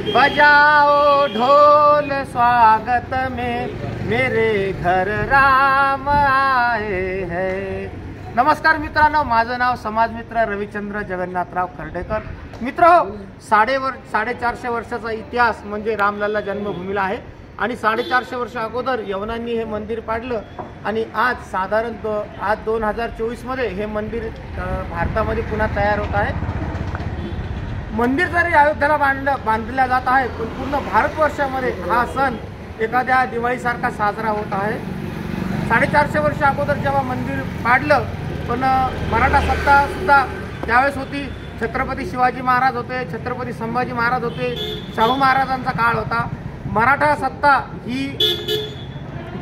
बजाओ ढोल स्वागत में मेरे घर राम आए हैं। नमस्कार मित्रांनो, माझं नाव समाजमित्र रविचंद्र जगन्नाथराव खर्डेकर। मित्र हो, 450 वर्षाचा इतिहास म्हणजे रामलल्ला जन्मभूमीला आहे आणि 450 वर्ष अगोदर यवनांनी हे मंदिर पाडलं आणि आज साधारण आज 2024 मध्ये हे मंदिर भारतामध्ये पुन्हा तयार होत आहे। मंदिर जरी अयोध्येला बांधल्या जात आहे, पण पूर्ण भारतवर्षामध्ये हा सण एखाद्या दिवाळीसारखा साजरा होत आहे। 450 वर्ष अगोदर जेव्हा मंदिर पाडलं, पण मराठा सत्ता सुद्धा त्यावेळेस होती। छत्रपती शिवाजी महाराज होते, छत्रपती संभाजी महाराज होते, शाहू महाराजांचा काळ होता। मराठा सत्ता ही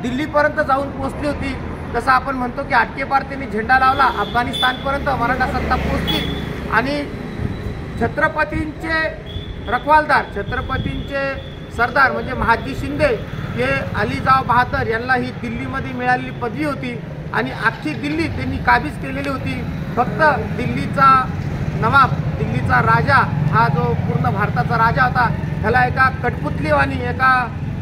दिल्लीपर्यंत जाऊन पोहोचली होती। जसं आपण म्हणतो की आटकेपार त्यांनी झेंडा लावला, अफगाणिस्तानपर्यंत मराठा सत्ता पोहोचली आणि छत्रपतींचे रखवालदार, छत्रपतींचे सरदार म्हणजे महाजी शिंदे हे अली जाव बहादर यांना ही दिल्लीमध्ये मिळालेली पदवी होती आणि अख्खी दिल्ली त्यांनी काबीज केलेली होती। फक्त दिल्लीचा नवाब, दिल्लीचा राजा हा जो पूर्ण भारताचा राजा होता, ह्याला एका कठपुतलीवाणी, एका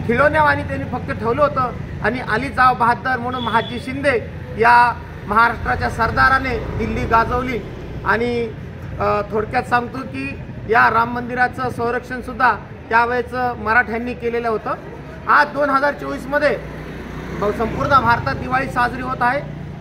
खिळवण्यावाणी त्यांनी फक्त ठेवलं होतं आणि अली जाव बहादर म्हणून महाजी शिंदे या महाराष्ट्राच्या सरदाराने दिल्ली गाजवली। आणि थोडक्यात सांगतो की या राम मंदिराचं संरक्षण सुद्धा त्यावेळेस मराठ्यांनी केलेलं होतं। आज 2024 मध्ये संपूर्ण भारतात दिवाळी साजरी होत आहे।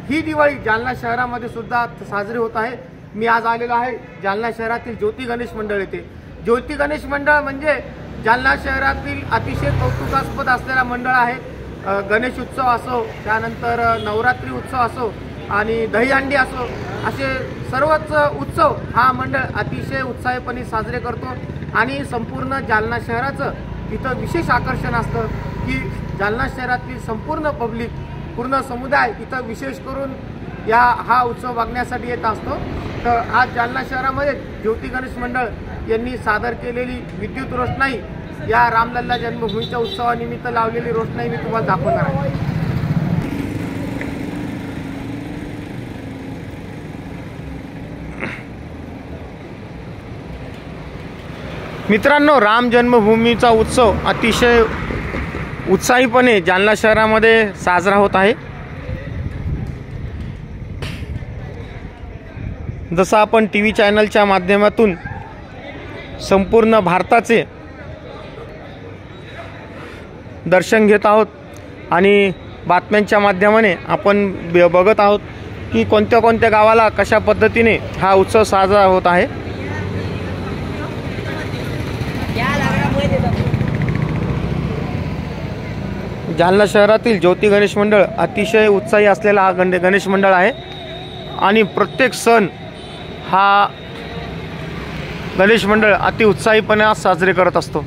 ही दिवाळी जालना शहरामध्ये सुद्धा साजरी होत आहे। मी आज आलेलो आहे जालना शहरातील ज्योती गणेश मंडळ येथे। ज्योती गणेश मंडळ म्हणजे जालना शहरातील अतिशय कौतुकास्पद असलेला मंडळ आहे। गणेश उत्सव असो, त्यानंतर नवरात्री उत्सव असो आणि दहीहंडी असो, असे सर्वच उत्सव हा मंडळ अतिशय उत्साहीपणे साजरे करतो आणि संपूर्ण जालना शहराचं इथं विशेष आकर्षण असतं की जालना शहरातील संपूर्ण पब्लिक, पूर्ण समुदाय इथं विशेष करून हा उत्सव बघण्यासाठी येत असतो। तर आज जालना शहरामध्ये ज्योती गणेश मंडळ यांनी सादर केलेली विद्युत रोषणाई, या रामलल्ला जन्मभूमीच्या उत्सवानिमित्त लावलेली रोषणाई मी तुम्हाला दाखवणार आहे। मित्रांनो, राम जन्मभूमीचा उत्सव अतिशय उत्साहीपणे जालना शहरामध्ये साजरा होत आहे। जसं आपण टीव्ही चॅनलच्या माध्यमातून संपूर्ण भारताचे दर्शन घेत आहोत आणि बातम्यांच्या माध्यमाने आपण बघत आहोत की कोणत्या कोणत्या गावाला कशा पद्धतीने हा उत्सव साजरा होत आहे। जालना शहरातील ज्योती गणेश मंडळ अतिशय उत्साही असलेला हा गणेश मंडळ आहे आणि प्रत्येक सण हा गणेश मंडळ अति उत्साहीपणे साजरे करत असतो।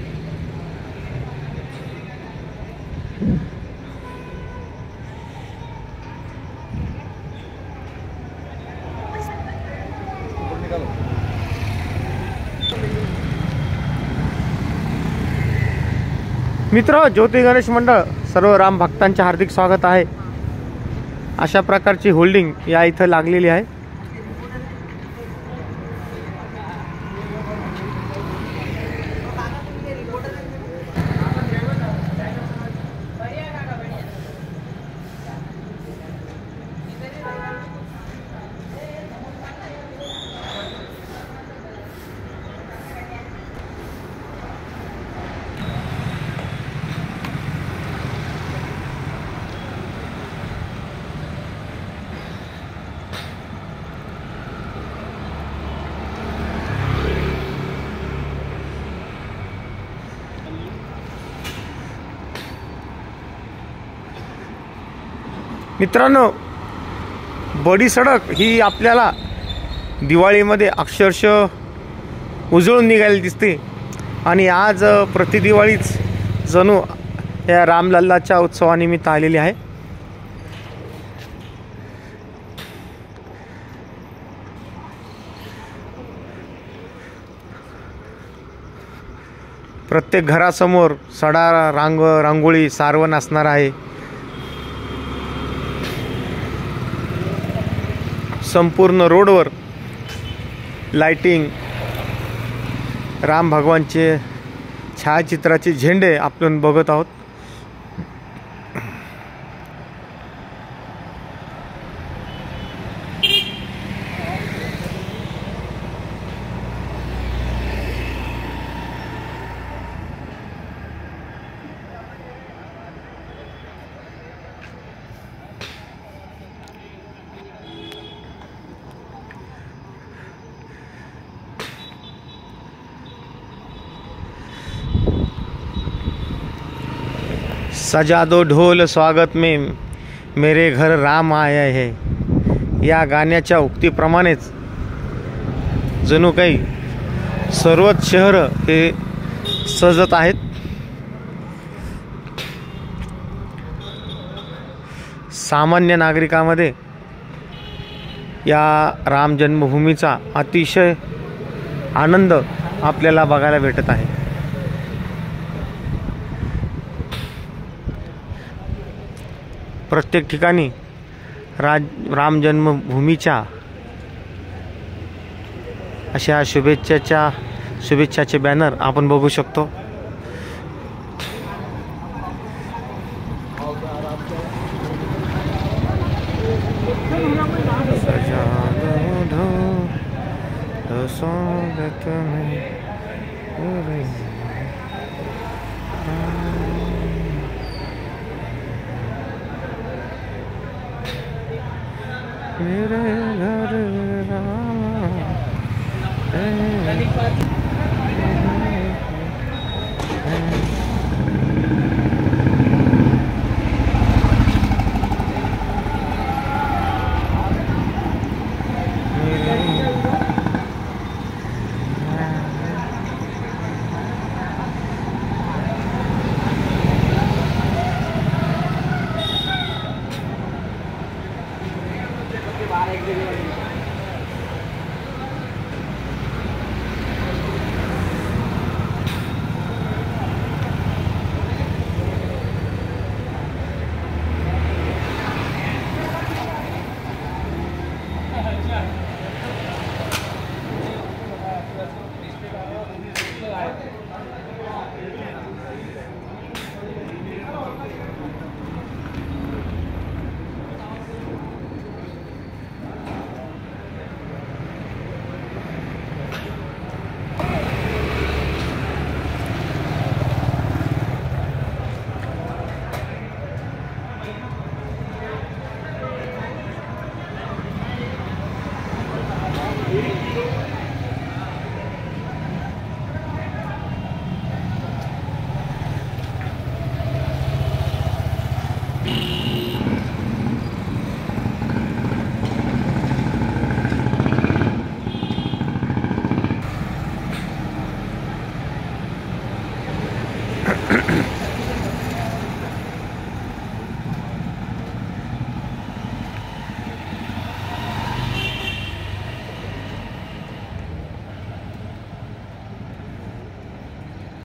मित्र, ज्योती गणेश मंडळ सर्व राम भक्तांचे हार्दिक स्वागत आहे। अशा प्रकारची होल्डिंग या इथं लागलेली आहे। मित्रांनो, बडी सडक ही आपल्याला दिवाळीमध्ये अक्षरशः उजळून निघायला दिसते आणि आज प्रतिदिवाळीच जणू या रामलल्लाच्या उत्सवानिमित्त आलेली आहे। प्रत्येक घरासमोर सडा रांगोळी सारवण असणार आहे। संपूर्ण रोडवर लाइटिंग, राम भगवानचे छायाचित्राचे झेंडे आपण बघत आहोत. सजा दो ढोल स्वागत में मेरे घर राम आया है. या गाण्याच्या उक्तीप्रमाणेच जणू काही सर्वच शहर हे सजत आहेत. सामान्य नागरिकांमध्ये या राम जन्मभूमीचा अतिशय आनंद आपल्याला बघायला भेटत आहे. प्रत्येक ठिकाणी राम जन्मभूमीच्या अशा शुभेच्छाचे बॅनर आपण बघू शकतो. मेरे घर